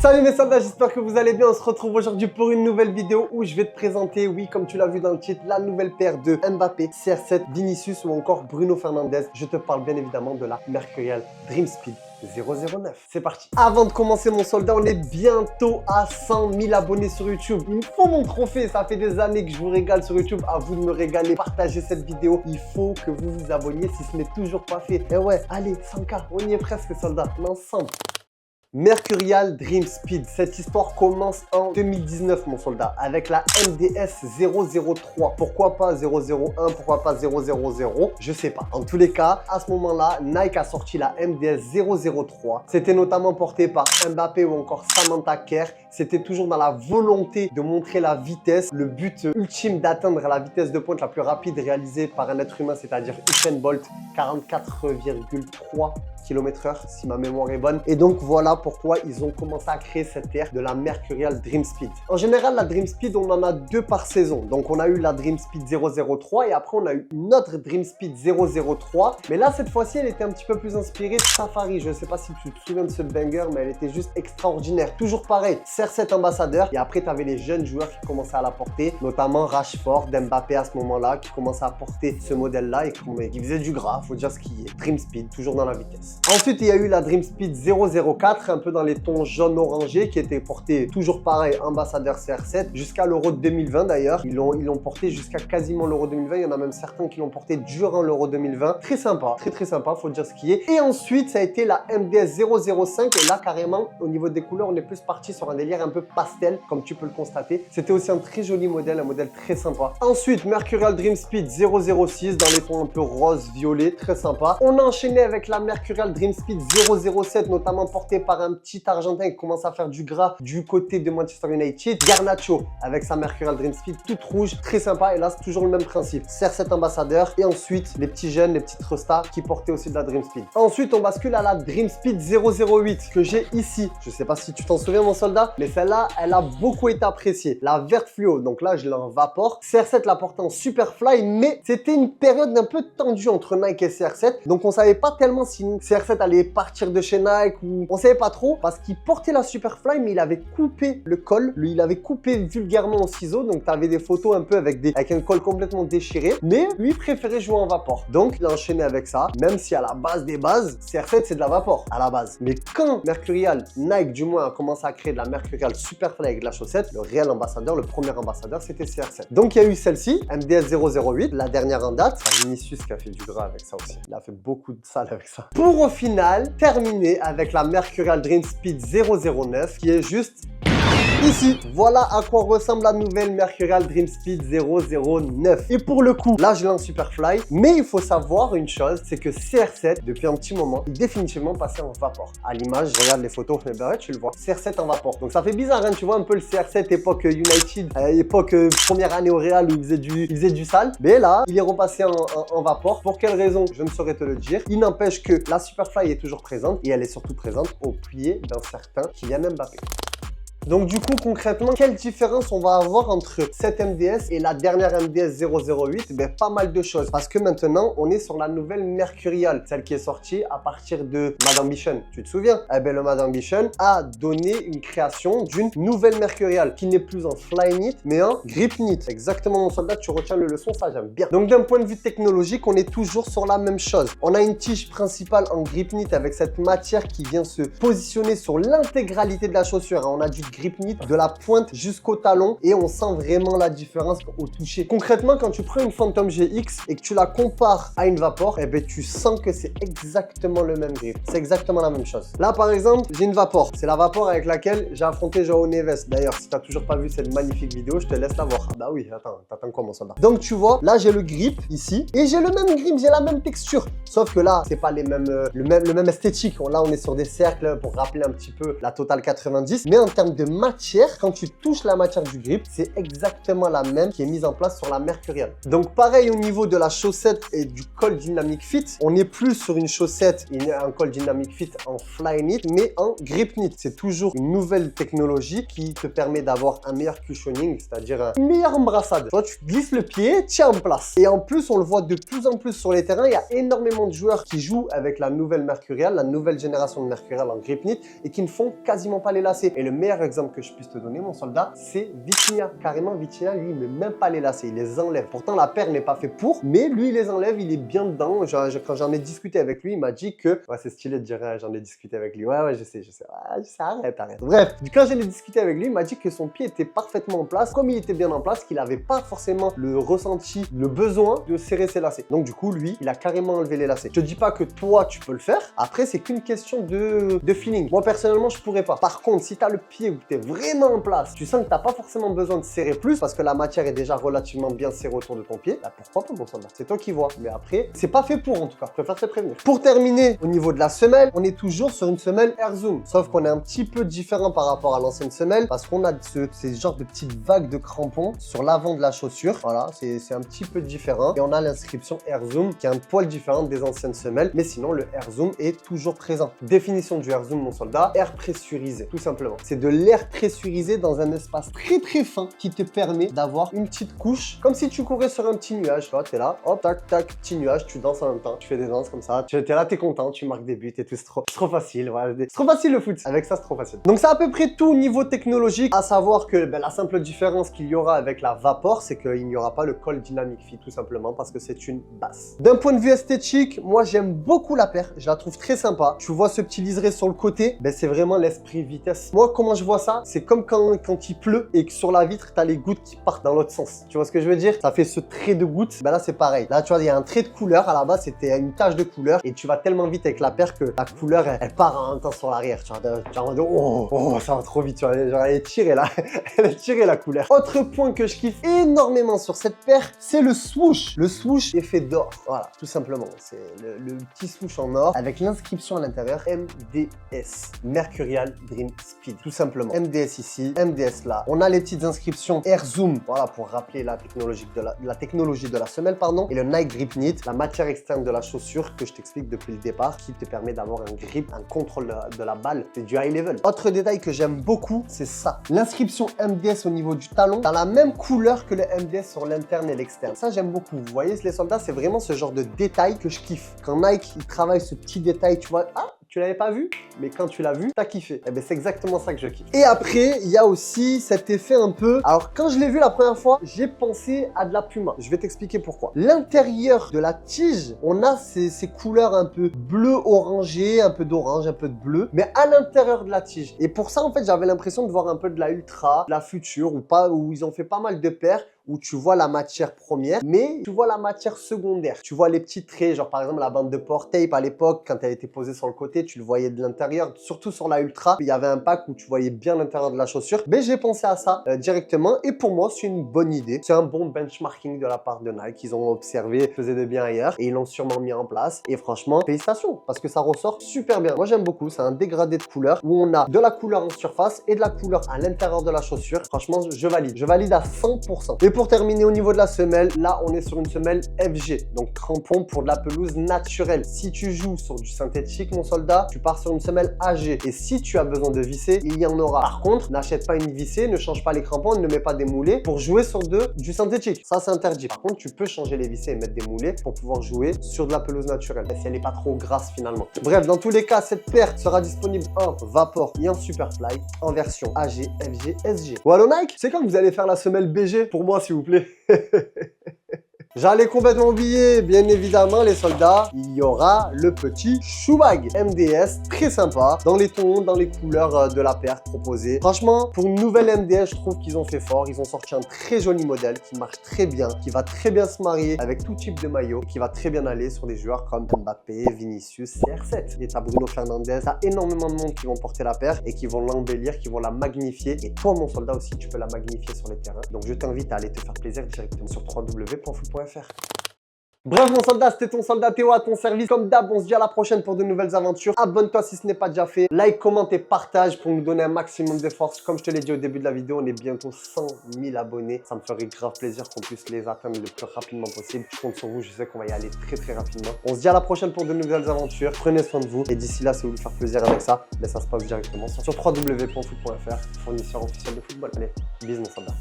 Salut mes soldats, j'espère que vous allez bien. On se retrouve aujourd'hui pour une nouvelle vidéo où je vais te présenter, oui, comme tu l'as vu dans le titre, la nouvelle paire de Mbappé, CR7, Vinicius ou encore Bruno Fernandes. Je te parle bien évidemment de la Mercurial Dream Speed 009. C'est parti. Avant de commencer mon soldat, on est bientôt à 100 000 abonnés sur YouTube. Il me faut mon trophée, ça fait des années que je vous régale sur YouTube. À vous de me régaler, partagez cette vidéo. Il faut que vous vous abonniez si ce n'est toujours pas fait. Et ouais, allez, 100K, on y est presque soldats, ensemble. Mercurial Dream Speed, cette histoire commence en 2019 mon soldat avec la MDS 003. Pourquoi pas 001, pourquoi pas 000, je sais pas. En tous les cas, à ce moment-là, Nike a sorti la MDS 003. C'était notamment porté par Mbappé ou encore Samantha Kerr. C'était toujours dans la volonté de montrer la vitesse, le but ultime d'atteindre la vitesse de pointe la plus rapide réalisée par un être humain, c'est-à-dire Usain Bolt, 44,3 km/h si ma mémoire est bonne. Et donc voilà pourquoi ils ont commencé à créer cette ère de la Mercurial Dream Speed. En général, la Dream Speed, on en a deux par saison. Donc on a eu la Dream Speed 003 et après on a eu une autre Dream Speed 003. Mais là, cette fois-ci, elle était un petit peu plus inspirée de Safari. Je ne sais pas si tu te souviens de ce banger, mais elle était juste extraordinaire. Toujours pareil, CR7 ambassadeur. Et après, tu avais les jeunes joueurs qui commençaient à la porter, notamment Rashford, Mbappé à ce moment-là, qui commençaient à porter ce modèle-là et qui faisait du gras, faut dire ce qui est. Dream Speed, toujours dans la vitesse. Ensuite, il y a eu la Dream Speed 004, un peu dans les tons jaune-orangé, qui était porté toujours pareil, ambassadeur CR7, jusqu'à l'Euro 2020 d'ailleurs. Ils l'ont porté jusqu'à quasiment l'Euro 2020. Il y en a même certains qui l'ont porté durant l'Euro 2020. Très sympa, très sympa, faut dire ce qui est. Et ensuite, ça a été la MDS 005. Et là, carrément, au niveau des couleurs, on est plus parti sur un délire un peu pastel, comme tu peux le constater. C'était aussi un très joli modèle, un modèle très sympa. Ensuite, Mercurial Dream Speed 006, dans les tons un peu rose-violet, très sympa. On a enchaîné avec la Mercurial Dream Speed 007, notamment porté par un petit Argentin qui commence à faire du gras du côté de Manchester United. Garnacho avec sa Mercurial Dream Speed toute rouge, très sympa. Et là, c'est toujours le même principe. CR7 ambassadeur. Et ensuite, les petits jeunes, les petites restas qui portaient aussi de la Dream Speed. Ensuite, on bascule à la Dream Speed 008 que j'ai ici. Je sais pas si tu t'en souviens, mon soldat, mais celle-là, elle a beaucoup été appréciée. La verte fluo, donc là, je l'ai en vapor. CR7 la portait en Superfly, mais c'était une période un peu tendue entre Nike et CR7. Donc, on savait pas tellement si CR7 allait partir de chez Nike ou on savait pas trop parce qu'il portait la Superfly, mais il avait coupé le col. Lui, il avait coupé vulgairement au ciseau. Donc, tu avais des photos un peu avec un col complètement déchiré. Mais lui, préférait jouer en vapor. Donc, il a enchaîné avec ça. Même si à la base des bases, CR7, c'est de la vapor à la base. Mais quand Mercurial, Nike du moins, a commencé à créer de la Mercurial Superfly avec de la chaussette, le réel ambassadeur, le premier ambassadeur, c'était CR7. Donc, il y a eu celle-ci, MDS 008, la dernière en date. Vinicius qui a fait du gras avec ça aussi. Il a fait beaucoup de sale avec ça. Pour au final, terminer avec la Mercurial Dream Speed 009 qui est juste ici. Voilà à quoi ressemble la nouvelle Mercurial Dream Speed 009. Et pour le coup, là je l'ai en Superfly, mais il faut savoir une chose, c'est que CR7, depuis un petit moment, est définitivement passé en vapor. À l'image, je regarde les photos, mais ben ouais, tu le vois, CR7 en vapor. Donc ça fait bizarre, hein, tu vois un peu le CR7 époque United, époque première année au Real où il faisait du sale. Mais là, il est repassé en vapor. Pour quelle raison, je ne saurais te le dire. Il n'empêche que la Superfly est toujours présente et elle est surtout présente au pied d'un certain Kylian Mbappé. Donc du coup, concrètement, quelle différence on va avoir entre cette MDS et la dernière MDS 008? Ben, pas mal de choses. Parce que maintenant, on est sur la nouvelle Mercurial, celle qui est sortie à partir de Mad Ambition. Tu te souviens? Eh ben, le Mad Ambition a donné une création d'une nouvelle Mercurial qui n'est plus en Flyknit, mais en Gripknit. Exactement, mon soldat, tu retiens le leçon, ça j'aime bien. Donc d'un point de vue technologique, on est toujours sur la même chose. On a une tige principale en Gripknit avec cette matière qui vient se positionner sur l'intégralité de la chaussure. On a du Gripknit de la pointe jusqu'au talon et on sent vraiment la différence au toucher. Concrètement, quand tu prends une Phantom GX et que tu la compares à une Vapor, eh ben, tu sens que c'est exactement le même grip. C'est exactement la même chose. Là, par exemple, j'ai une Vapor. C'est la Vapor avec laquelle j'ai affronté Joao Neves. D'ailleurs, si tu n'as toujours pas vu cette magnifique vidéo, je te laisse la voir. Ah bah oui, attends, t'attends quoi, mon soldat? Donc, tu vois, là, j'ai le grip ici et j'ai le même grip, j'ai la même texture. Sauf que là, c'est pas le même esthétique. Là, on est sur des cercles pour rappeler un petit peu la Total 90. Mais en termes de matière, quand tu touches la matière du grip, c'est exactement la même qui est mise en place sur la Mercurial. Donc pareil au niveau de la chaussette et du col Dynamic Fit, on n'est plus sur une chaussette et un col Dynamic Fit en Flyknit, mais en Gripknit. C'est toujours une nouvelle technologie qui te permet d'avoir un meilleur cushioning, c'est-à-dire une meilleure embrassade. Toi, tu glisses le pied, tiens en place. Et en plus, on le voit de plus en plus sur les terrains, il y a énormément de joueurs qui jouent avec la nouvelle Mercurial, la nouvelle génération de Mercurial en Gripknit et qui ne font quasiment pas les lacets. Et le meilleur exemple que je puisse te donner, mon soldat, c'est Vitinha. Carrément, Vitinha, lui, il ne met même pas les lacets, il les enlève. Pourtant, la paire n'est pas faite pour, mais lui, il les enlève, il est bien dedans. Quand j'en ai discuté avec lui, il m'a dit que... Ouais, c'est stylé de dire, j'en ai discuté avec lui. Ouais, je sais. Ouais, je sais, arrête. Bref, quand j'en ai discuté avec lui, il m'a dit que son pied était parfaitement en place, comme il était bien en place, qu'il n'avait pas forcément le ressenti, le besoin de serrer ses lacets. Donc du coup, lui, il a carrément enlevé les lacets. Je te dis pas que toi, tu peux le faire. Après, c'est qu'une question de feeling. Moi, personnellement, je pourrais pas. Par contre, si tu as le pied où tu es vraiment en place, tu sens que tu n'as pas forcément besoin de serrer plus parce que la matière est déjà relativement bien serrée autour de ton pied, bah pourquoi pas, mon soldat? C'est toi qui vois. Mais après, c'est pas fait pour en tout cas. Je préfère te prévenir. Pour terminer, au niveau de la semelle, on est toujours sur une semelle Air Zoom. Sauf qu'on est un petit peu différent par rapport à l'ancienne semelle parce qu'on a ces genres de petites vagues de crampons sur l'avant de la chaussure. Voilà, c'est un petit peu différent. Et on a l'inscription Air Zoom qui est un poil différente des anciennes semelles. Mais sinon, le Air Zoom est toujours présent. Définition du Air Zoom, mon soldat, air pressurisé, tout simplement. C'est de l'air pressurisé dans un espace très fin qui te permet d'avoir une petite couche, comme si tu courais sur un petit nuage. Tu vois, t'es là, hop, tac, tac, petit nuage, tu danses en même temps, tu fais des danses comme ça. Tu es là, t'es content, tu marques des buts et tout, c'est trop facile. Voilà, c'est trop facile le foot. Avec ça, c'est trop facile. Donc, c'est à peu près tout au niveau technologique, à savoir que la simple différence qu'il y aura avec la Vapor, c'est qu'il n'y aura pas le col Dynamic Fit, tout simplement, parce que c'est une basse. D'un point de vue esthétique, moi, j'aime beaucoup la paire. Je la trouve très sympa. Tu vois ce petit liseré sur le côté, c'est vraiment l'esprit vitesse. Moi, comment je vois ça, c'est comme quand il pleut et que sur la vitre, tu as les gouttes qui partent dans l'autre sens. Tu vois ce que je veux dire? Ça fait ce trait de goutte. Là, c'est pareil. Là, tu vois, il y a un trait de couleur. À la base, c'était une tache de couleur et tu vas tellement vite avec la paire que la couleur, elle part en même temps sur l'arrière. Tu vois, en mode, oh, ça va trop vite. Tu vois, genre, elle est tirée là. Elle est tirée la couleur. Autre point que je kiffe énormément sur cette paire, c'est le swoosh. Le swoosh est fait d'or. Voilà, tout simplement. C'est le petit swoosh en or avec l'inscription à l'intérieur MDS. Mercurial Dream Speed. Tout simplement. MDS ici, MDS là. On a les petites inscriptions Air Zoom. Voilà, pour rappeler la technologie de la semelle, pardon. Et le Nike Grip Knit, la matière externe de la chaussure que je t'explique depuis le départ, qui te permet d'avoir un grip, un contrôle de la balle. C'est du high level. Autre détail que j'aime beaucoup, c'est ça. L'inscription MDS au niveau du talon, dans la même couleur que le MDS sur l'interne et l'externe. Ça, j'aime beaucoup. Vous voyez, les soldats, c'est vraiment ce genre de détail que je kiffe. Quand Nike, il travaille ce petit détail, tu vois, ah, tu l'avais pas vu, mais quand tu l'as vu, t'as kiffé. Et c'est exactement ça que je kiffe. Et après, il y a aussi cet effet un peu... Alors, quand je l'ai vu la première fois, j'ai pensé à de la Puma. Je vais t'expliquer pourquoi. L'intérieur de la tige, on a ces couleurs un peu bleu orangé, un peu d'orange, un peu de bleu, mais à l'intérieur de la tige. Et pour ça, en fait, j'avais l'impression de voir un peu de la Ultra, de la Future, où ils ont fait pas mal de paires, où tu vois la matière première, mais tu vois la matière secondaire. Tu vois les petits traits, genre par exemple la bande de port tape à l'époque, quand elle était posée sur le côté, tu le voyais de l'intérieur, surtout sur la Ultra, il y avait un pack où tu voyais bien l'intérieur de la chaussure. Mais j'ai pensé à ça directement et pour moi, c'est une bonne idée. C'est un bon benchmarking de la part de Nike. Ils ont observé, faisaient de bien ailleurs et ils l'ont sûrement mis en place. Et franchement, félicitations, parce que ça ressort super bien. Moi, j'aime beaucoup. C'est un dégradé de couleur où on a de la couleur en surface et de la couleur à l'intérieur de la chaussure. Franchement, je valide. Je valide à 100%. Et pour terminer au niveau de la semelle, là, on est sur une semelle FG, donc crampon pour de la pelouse naturelle. Si tu joues sur du synthétique, mon soldat, tu pars sur une semelle AG. Et si tu as besoin de visser, il y en aura. Par contre, n'achète pas une vissée, ne change pas les crampons, ne mets pas des moulets pour jouer sur du synthétique. Ça, c'est interdit. Par contre, tu peux changer les vissées et mettre des moulets pour pouvoir jouer sur de la pelouse naturelle. Si elle n'est pas trop grasse finalement. Bref, dans tous les cas, cette paire sera disponible en Vapor et en Superfly en version AG, FG, SG. Voilà Nike, c'est quand que vous allez faire la semelle BG pour moi, s'il vous plaît. J'allais complètement oublier, bien évidemment, les soldats, il y aura le petit shoe bag MDS, très sympa, dans les tons, dans les couleurs de la paire proposée. Franchement, pour une nouvelle MDS, je trouve qu'ils ont fait fort. Ils ont sorti un très joli modèle qui marche très bien, qui va très bien se marier avec tout type de maillot, qui va très bien aller sur des joueurs comme Mbappé, Vinicius, CR7. Et t'as Bruno Fernandes, t'as énormément de monde qui vont porter la paire et qui vont l'embellir, qui vont la magnifier. Et toi, mon soldat aussi, tu peux la magnifier sur les terrains. Donc, je t'invite à aller te faire plaisir directement sur www.foot.fr. Bref mon soldat, c'était ton soldat Théo à ton service. Comme d'hab, on se dit à la prochaine pour de nouvelles aventures. Abonne-toi si ce n'est pas déjà fait. Like, commente et partage pour nous donner un maximum de force. Comme je te l'ai dit au début de la vidéo, on est bientôt 100 000 abonnés. Ça me ferait grave plaisir qu'on puisse les atteindre le plus rapidement possible. Je compte sur vous, je sais qu'on va y aller très rapidement. On se dit à la prochaine pour de nouvelles aventures. Prenez soin de vous. Et d'ici là, si vous voulez faire plaisir avec ça, ça se passe directement sur www.foot.fr, fournisseur officiel de football. Allez, bisous mon soldat.